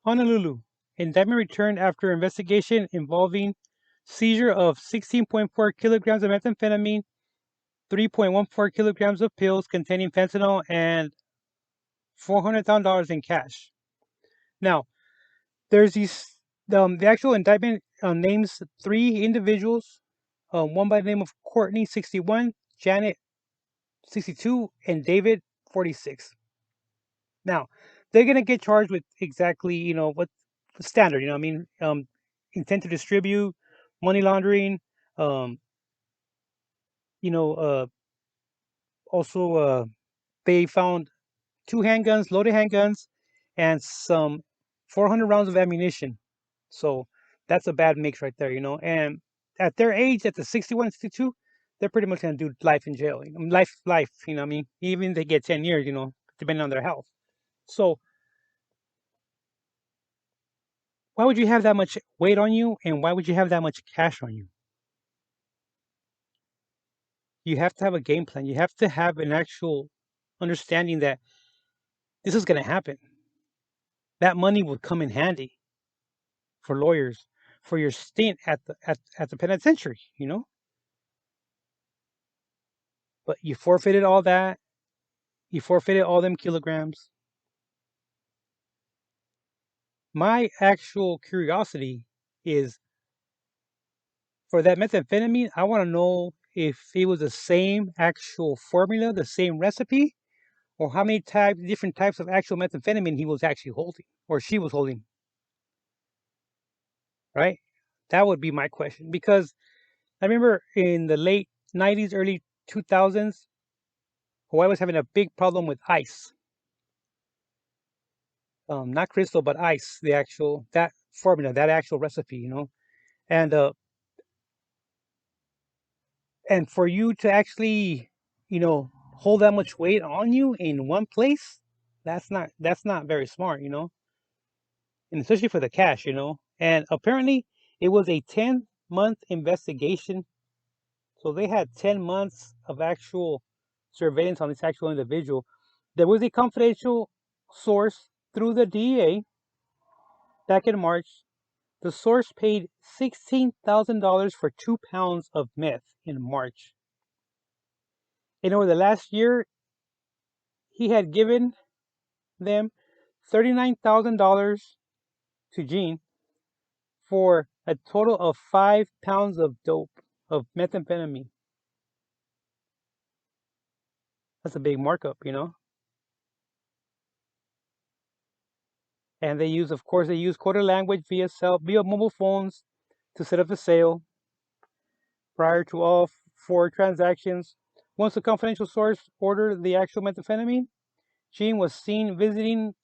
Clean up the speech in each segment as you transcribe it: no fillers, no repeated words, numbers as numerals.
Honolulu. Indictment returned after investigation involving seizure of 16.4 kilograms of methamphetamine, 3.14 kilograms of pills containing fentanyl, and $400,000 in cash. Now, there's these. The actual indictment names three individuals, one by the name of Courtney, 61, Janet, 62, and David, 46. Now, they're gonna get charged with exactly, what standard, intent to distribute, money laundering, um, you know, uh, also they found two handguns, loaded handguns, and some 400 rounds of ammunition. So that's a bad mix right there. And at their age, at the 61, 62, they're pretty much gonna do life in jail. Life. Even if they get 10 years, depending on their health. So why would you have that much weight on you, and why would you have that much cash on you? You have to have a game plan. You have to have an actual understanding that this is going to happen. That money would come in handy for lawyers for your stint at the penitentiary, But you forfeited all that. You forfeited all them kilograms. My actual curiosity is for that methamphetamine. I want to know if it was the same actual formula, the same recipe, or how many different types of actual methamphetamine he was actually holding or she was holding, right? That would be my question because I remember in the late 90s, early 2000s, Hawaii was having a big problem with ice. Not crystal, but ice, the actual, that formula, that actual recipe. And, uh, and for you to actually, you know, hold that much weight on you in one place, that's not very smart. And especially for the cash. And apparently, it was a 10-month investigation. So they had 10 months of actual surveillance on this actual individual. There was a confidential source through the DEA back in March. The source paid $16,000 for 2 pounds of meth in March. And over the last year, he had given them $39,000 to Gene for a total of 5 pounds of dope, of methamphetamine. That's a big markup. And of course, they use coded language via mobile phones to set up the sale prior to all four transactions. Once the confidential source ordered the actual methamphetamine, Gene was seen visiting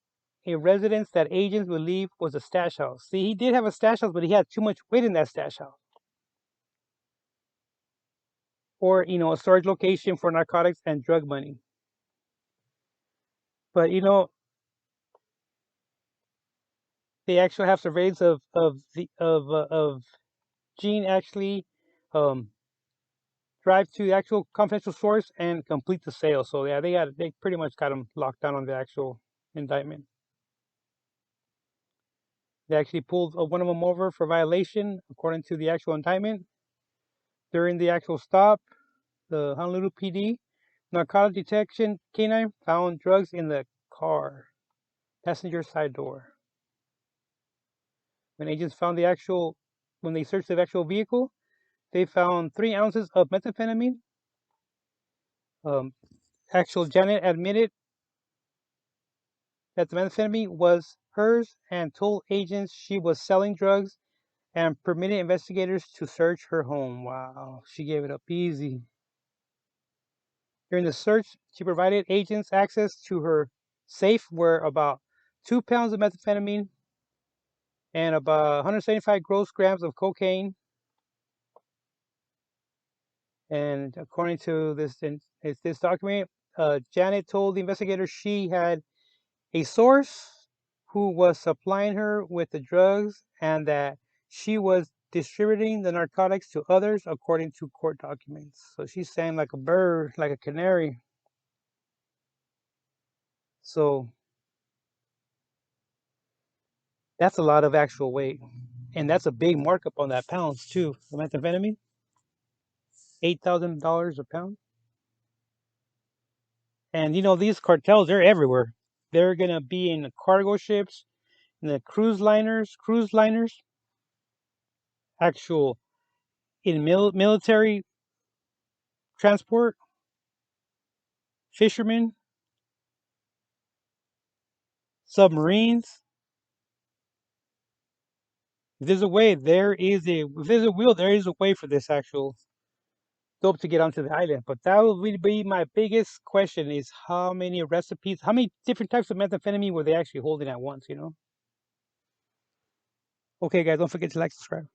a residence that agents believe was a stash house. See, he did have a stash house, but he had too much weight in that stash house. Or, a storage location for narcotics and drug money. But, they actually have surveillance of Gene actually um, drive to the actual confidential source and complete the sale. So yeah, they pretty much got him locked down on the actual indictment. They actually pulled one of them over for violation, according to the actual indictment. During the actual stop, the Honolulu PD narcotic detection canine found drugs in the car, passenger side door. When agents when they searched the actual vehicle, they found 3 ounces of methamphetamine. Um, Actual Janet admitted that the methamphetamine was hers and told agents she was selling drugs and permitted investigators to search her home. Wow, she gave it up easy. During the search, she provided agents access to her safe where about 2 pounds of methamphetamine and about 175 gross grams of cocaine. And according to this document, Janet told the investigators she had a source who was supplying her with the drugs and that she was distributing the narcotics to others according to court documents. So she's saying like a bird, like a canary. So That's a lot of actual weight. And that's a big markup on that pounds too. The methamphetamine, $8,000 a pound. And these cartels, they're everywhere. They're gonna be in the cargo ships, in the cruise liners, actual in military transport, fishermen, submarines. If there's a way, if there's a will, there is a way for this actual dope to get onto the island. But that would be my biggest question: is how many recipes, how many different types of methamphetamine were they actually holding at once? Okay, guys, don't forget to like, subscribe.